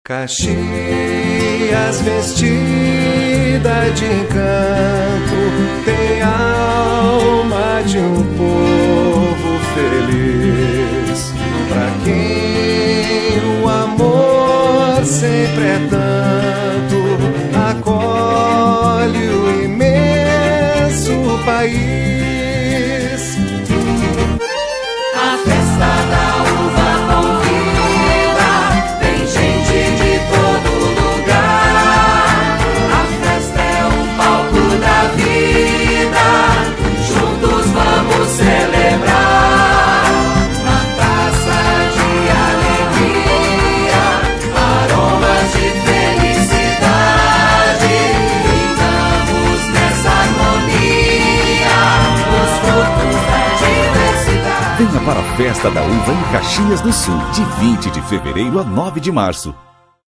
Caxias vestida de encanto tem alma de um povo feliz, pra quem o amor sempre é tanto, acolhe o imenso país. A festa da uva convida, tem gente de todo lugar. A festa é um palco da vida, juntos vamos celebrar. Uma taça de alegria, aromas de felicidade, brindamos nessa harmonia, os frutos da diversidade. Venha para a Festa da Uva em Caxias do Sul, de 20 de fevereiro a 9 de março.